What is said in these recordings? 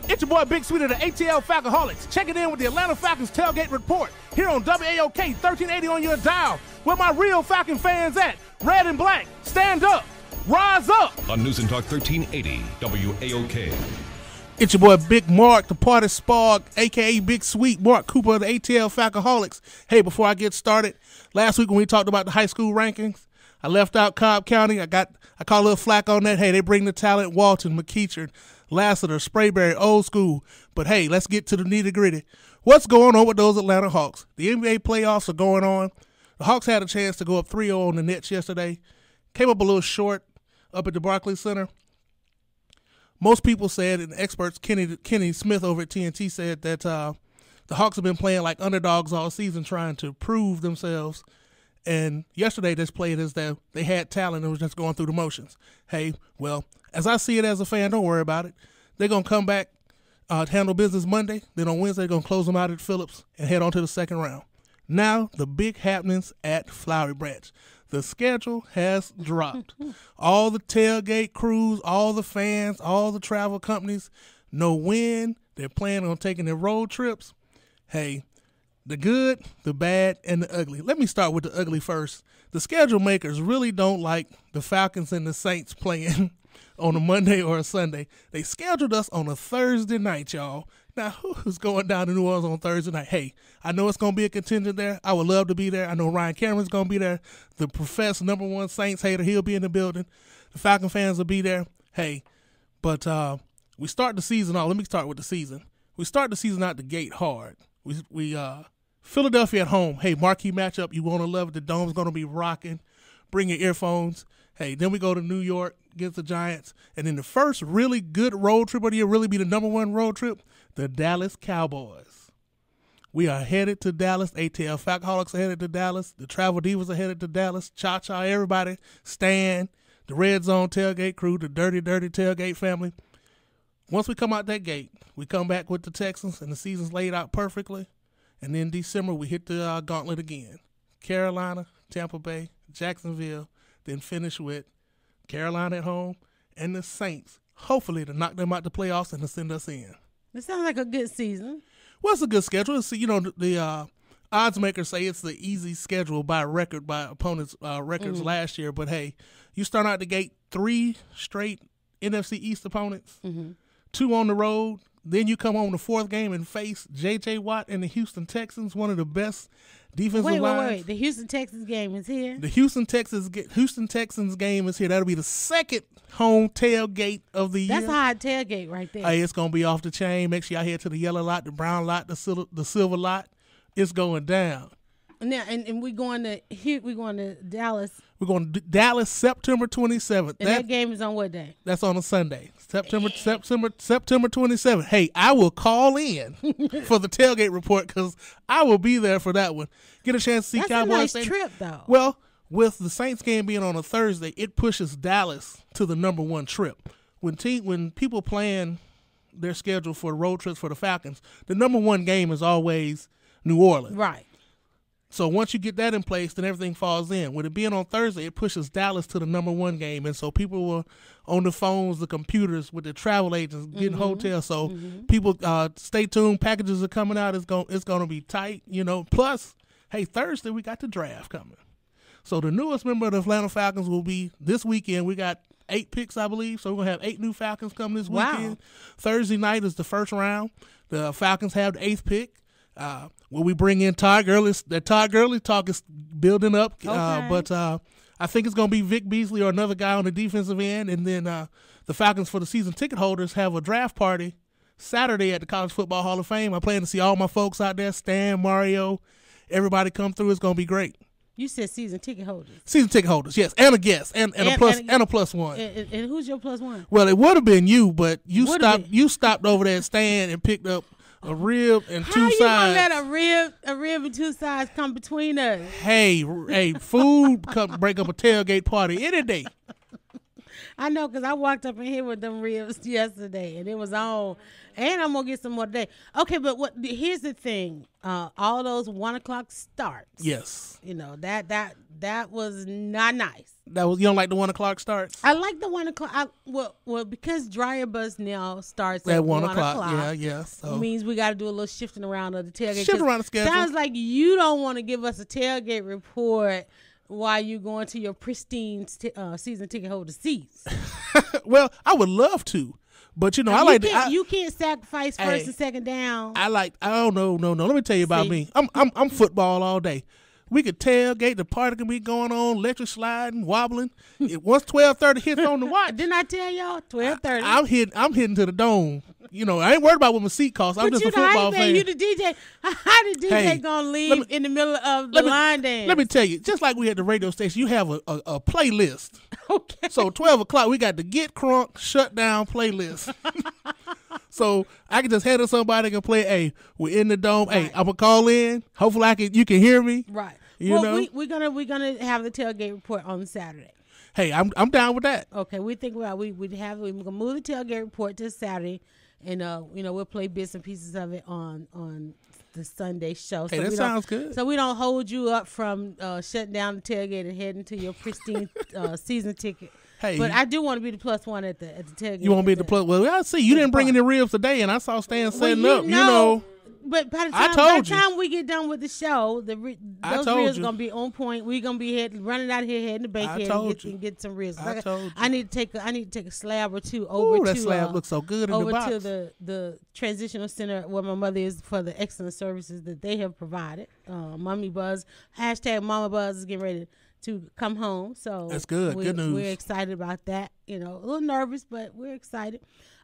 It's your boy Big Sweet of the ATL Falconholics. Check it in with the Atlanta Falcons Tailgate Report here on WAOK 1380 on your dial. Where my real Falcon fans at? Red and black, stand up, rise up. On News and Talk 1380 WAOK. It's your boy Big Mark, the party spark, a.k.a. Big Sweet, Mark Cooper of the ATL Falconholics. Hey, before I get started, last week when we talked about the high school rankings, I left out Cobb County. I caught a little flack on that. Hey, they bring the talent, Walton, McEachern, Lassiter, Sprayberry, old school. But hey, let's get to the nitty-gritty. What's going on with those Atlanta Hawks? The NBA playoffs are going on. The Hawks had a chance to go up 3-0 on the Nets yesterday. Came up a little short up at the Barclays Center. Most people said, and experts, Kenny Smith over at TNT said that the Hawks have been playing like underdogs all season, trying to prove themselves. And yesterday, they played as though they had talent and was just going through the motions. Hey, well, as I see it as a fan, don't worry about it. They're going to come back, handle business Monday. Then on Wednesday, they're going to close them out at Phillips and head on to the second round. Now, the big happenings at Flowery Branch. The schedule has dropped. All the tailgate crews, all the fans, all the travel companies know when they're planning on taking their road trips. Hey, the good, the bad, and the ugly. Let me start with the ugly first. The schedule makers really don't like the Falcons and the Saints playing on a Monday or a Sunday. They scheduled us on a Thursday night, y'all. Now, who's going down to New Orleans on Thursday night? Hey, I know it's going to be a contingent there. I would love to be there. I know Ryan Cameron's going to be there. The professed #1 Saints hater, he'll be in the building. The Falcon fans will be there. Hey, but we start the season out. Let me start with the season. We start the season out the gate hard. We Philadelphia at home. Hey, marquee matchup. You want to love it. The Dome's going to be rocking. Bring your earphones. Hey, then we go to New York against the Giants. And then the first really good road trip of the year, really be the #1 road trip, the Dallas Cowboys. We are headed to Dallas. ATL Falconholics are headed to Dallas. The Travel Divas are headed to Dallas. Cha-Cha, everybody. Stan, the Red Zone tailgate crew, the Dirty tailgate family. Once we come out that gate, we come back with the Texans, and the season's laid out perfectly. And then December, we hit the gauntlet again. Carolina, Tampa Bay, Jacksonville, then finish with Carolina at home and the Saints, hopefully to knock them out the playoffs and to send us in. It sounds like a good season. Well, it's a good schedule. It's, the odds makers say it's the easy schedule by record, by opponents' records last year. But, hey, you start out the gate 3 straight NFC East opponents, 2 on the road. Then you come home the 4th game and face J.J. Watt and the Houston Texans, one of the best defensive lines. Wait. The Houston Texans game is here? The Houston Texans game is here. That'll be the second home tailgate of the year. That's a hot tailgate right there. Hey, it's going to be off the chain. Make sure y'all head to the yellow lot, the brown lot, the silver lot. It's going down. Now, and we're going to Dallas. We're going to Dallas September 27th. And that game is on what day? That's on a Sunday. September 27th. Hey, I will call in for the tailgate report because I will be there for that one. Get a chance to see Cowboys. That's a nice trip, though. Well, with the Saints game being on a Thursday, it pushes Dallas to the #1 trip. When people plan their schedule for road trips for the Falcons, the #1 game is always New Orleans. Right. So once you get that in place, then everything falls in. With it being on Thursday, it pushes Dallas to the #1 game. And so people were on the phones, the computers, with the travel agents, getting hotels. So people stay tuned. Packages are coming out. It's going to be tight, Plus, hey, Thursday we got the draft coming. So the newest member of the Atlanta Falcons will be this weekend. We got 8 picks, I believe. So we're going to have 8 new Falcons come this weekend. Thursday night is the first round. The Falcons have the 8th pick. Will we bring in Todd Gurley? The Todd Gurley talk is building up, okay. But I think it's going to be Vic Beasley or another guy on the defensive end. And then the Falcons, for the season ticket holders, have a draft party Saturday at the College Football Hall of Fame. I plan to see all my folks out there, Stan, Mario, everybody come through. It's going to be great. You said season ticket holders. Season ticket holders, yes, and a guest, and a plus one. And who's your +1? Well, it would have been you, but you stopped over there at Stan and picked up a rib and 2 sides. How you gonna let a rib and 2 sides come between us? Hey, food come break up a tailgate party any day. I know, because I walked up in here with them ribs yesterday, and it was on. And I'm gonna get some more today. Okay, but here's the thing: all those 1 o'clock starts. Yes. That was not nice. You don't like the 1 o'clock starts? I like the 1 o'clock. Well, because DryerBuzz now starts at 1 o'clock. Yeah. So it means we got to do a little shifting around of the tailgate. Shift around the schedule. Sounds like you don't want to give us a tailgate report while you going to your pristine season ticket holder seats. Well, I would love to. But you can't sacrifice first and second down. No. Let me tell you about me. I'm football all day. We could tailgate, the party can be going on, electric sliding, wobbling. Once 12:30 hits on the watch. Didn't I tell y'all 12:30? I'm hitting to the dome. I ain't worried about what my seat costs. I'm just a football fan. You the DJ. How the DJ gonna leave in the middle of the line dance? Let me tell you, just like we at the radio station, you have a playlist. Okay. So 12 o'clock, we got the Get Crunk Shut Down playlist. So I can just head to somebody and play, hey, we're in the dome. Right. Hey, I'm gonna call in. Hopefully you can hear me. Right. You know? We're gonna have the tailgate report on Saturday. Hey, I'm down with that. Okay, we're gonna move the tailgate report to Saturday, and we'll play bits and pieces of it on the Sunday show. Hey, that sounds good. So we don't hold you up from shutting down the tailgate and heading to your pristine season ticket. Hey, but I do want to be the plus one at the tailgate. You want to be the plus? Well, I see you didn't bring any ribs today, and I saw Stan setting up. But by the time we get done with the show, those ribs are gonna be on point. We're gonna be running out here heading to Bankhead and get some ribs. I need to take a slab or two over to. That slab looks so good in the box. Over to the transitional center where my mother is for the excellent services that they have provided. Mommy Buzz #Mama Buzz is getting ready to come home, so that's good. Good news. We're excited about that. A little nervous, but we're excited.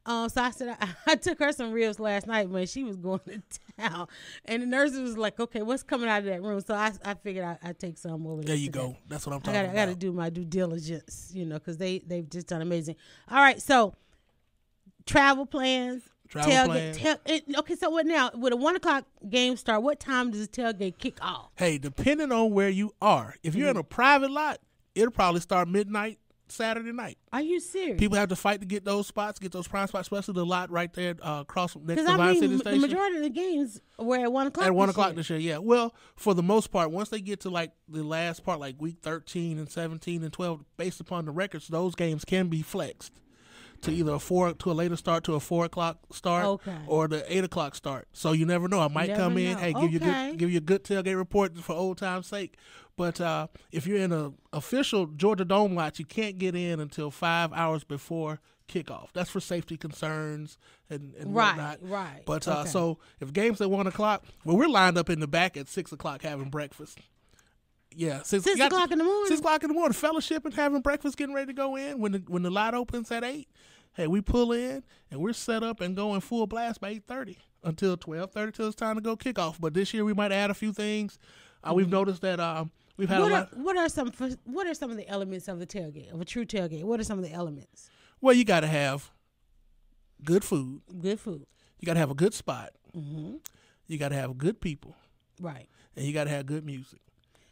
So I said I took her some ribs last night when she was going to town, and the nurse was like, "Okay, what's coming out of that room?" So I figured I'd take some over there. There you go. That's what I'm talking about. I got to do my due diligence, because they've just done amazing. All right, so travel plans. Okay, so what now? With a 1 o'clock game start, what time does the tailgate kick off? Hey, depending on where you are, if you're in a private lot, it'll probably start midnight Saturday night. Are you serious? People have to fight to get those spots, get those prime spots, especially the lot right there across next to Vine City Station. The majority of the games were at 1 o'clock. At 1 o'clock this year, yeah. Well, for the most part, once they get to like the last part, like week 13 and 17 and 12, based upon the records, those games can be flexed to either a later start to a 4 o'clock start, or the 8 o'clock start. So you never know. I might come in, give you a good tailgate report for old time's sake. But if you're in an official Georgia Dome lot, you can't get in until 5 hours before kickoff. That's for safety concerns and whatnot. Right. But so if game's at 1 o'clock, we're lined up in the back at 6 o'clock having breakfast. Yeah, 6 o'clock in the morning. 6 o'clock in the morning, fellowship and having breakfast, getting ready to go in. When the lot opens at 8, hey, we pull in and we're set up and going full blast by 8:30 until 12:30 till it's time to go kickoff. But this year we might add a few things. We've noticed that we've had a lot. What are some of the elements of the tailgate, of a true tailgate? What are some of the elements? Well, you got to have good food. Good food. You got to have a good spot. Mm-hmm. You got to have good people. Right. And you got to have good music.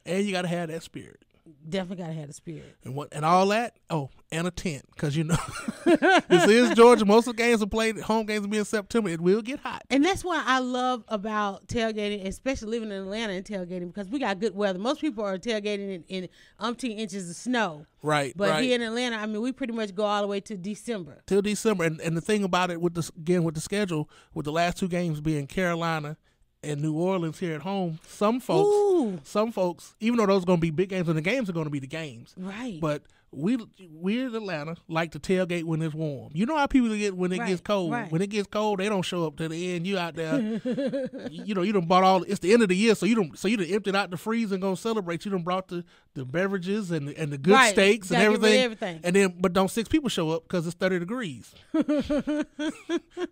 And you got to have that spirit. Definitely gotta have the spirit. And all that. Oh, and a tent, because this is Georgia. Most of the games are played. Home games will be in September. It will get hot, and that's why I love about tailgating, especially living in Atlanta and tailgating, because we got good weather. Most people are tailgating in umpteen inches of snow. Right. But here in Atlanta, I mean, we pretty much go all the way to December. Till December, and the thing about it with the schedule, with the last two games being Carolina and New Orleans here at home, some folks, even though those are going to be big games, and the games are going to be the games, right? But we in Atlanta like to tailgate when it's warm. You know how people get when it gets cold. Right. When it gets cold, they don't show up to the end. You out there, you done bought all. It's the end of the year, so you done emptied out the freezer and gonna celebrate. You done brought the beverages and the good steaks and everything. And then, but don't 6 people show up because it's 30 degrees.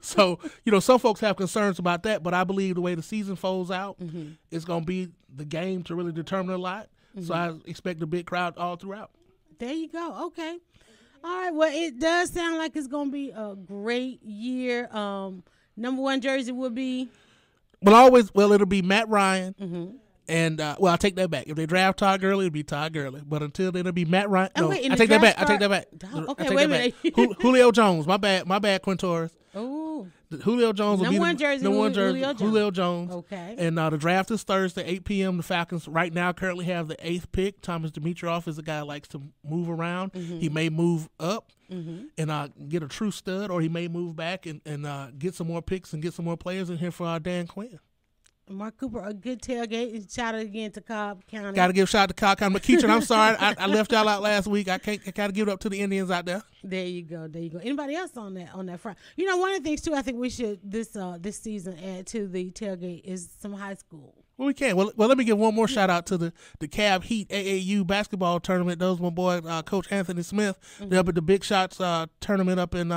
So some folks have concerns about that, but I believe the way the season folds out, it's gonna be the game to really determine a lot. So I expect a big crowd all throughout. There you go. Okay. All right. Well, it does sound like it's going to be a great year. Number 1 jersey will be? Well, it'll be Matt Ryan. And well, I take that back. If they draft Todd Gurley, it'll be Todd Gurley. But until then, it'll be Matt Ryan. Oh, No, wait, I take that back. I take that back. Okay, wait a minute. Julio Jones. My bad, Quintores. Oh, Julio Jones will be #1 jersey. Julio Jones. Okay. And the draft is Thursday, 8 p.m. The Falcons right now currently have the 8th pick. Thomas Dimitroff is a guy who likes to move around. He may move up and get a true stud, or he may move back and get some more picks and get some more players in here for Dan Quinn. Mark Cooper, a good tailgate. And shout out again to Cobb County. Got to give a shout out to Cobb County. But Keaton, I'm sorry, I left y'all out last week. I got to give it up to the Indians out there. There you go. Anybody else on that front? You know, one of the things too, I think we should this season add to the tailgate is some high school. Well, we can. Well, let me give one more shout out to the Cab Heat AAU basketball tournament. Those my boy, Coach Anthony Smith. They're up at the Big Shots tournament up in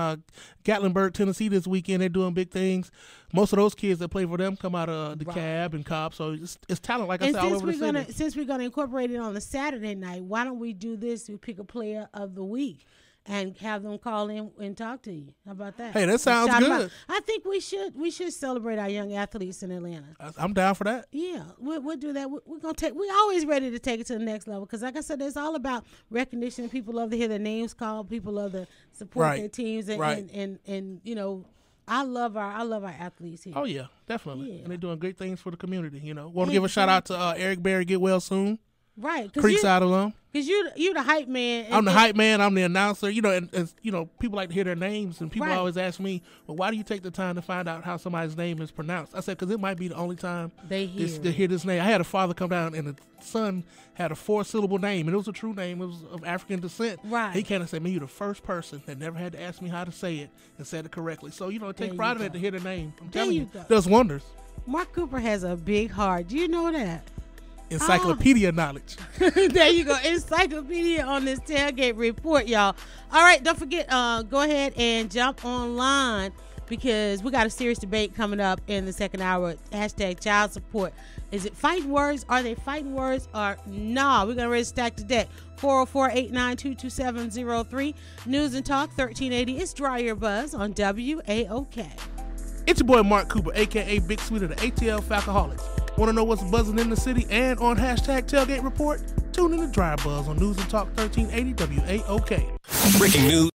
Gatlinburg, Tennessee this weekend. They're doing big things. Most of those kids that play for them come out of the Cab and Cobb. So it's talent, like I said, all over the city. Since we're gonna incorporate it on the Saturday night, why don't we do this? We pick a player of the week and have them call in and talk to you. How about that? Hey, that sounds good. I think we should celebrate our young athletes in Atlanta. I'm down for that. Yeah, we'll do that. We're gonna take. We're always ready to take it to the next level because, like I said, it's all about recognition. People love to hear their names called. People love to support their teams, and you know, I love our athletes here. Oh yeah, definitely. Yeah. And they're doing great things for the community. You know, want to give a shout out to Eric Berry. Get well soon. Right, Creekside alum. Because you the hype man. I'm the hype man. I'm the announcer. You know, and you know, people like to hear their names, and people always ask me, "Well, why do you take the time to find out how somebody's name is pronounced?" I said, "Because it might be the only time they hear this name." I had a father come down, and the son had a 4-syllable name, and it was a true name. It was of African descent. Right. He came and said, "Man, you're the first person that never had to ask me how to say it and said it correctly." So you know, take pride in it to hear the name. I'm telling you, it does wonders. Mark Cooper has a big heart. Do you know that? Encyclopedia knowledge. There you go. Encyclopedia on this tailgate report, y'all. All right, don't forget, go ahead and jump online because we got a serious debate coming up in the second hour. # child support. Is it fighting words? Are they fighting words or nah? We're going to ready to stack the deck. 404-892-2703. News and Talk 1380. It's DryerBuzz on WAOK. It's your boy Mark Cooper, a.k.a. Big Sweet of the ATL Falcoholics. Want to know what's buzzing in the city and on # Tailgate Report? Tune in to DryerBuzz on News and Talk 1380 WAOK. Breaking news.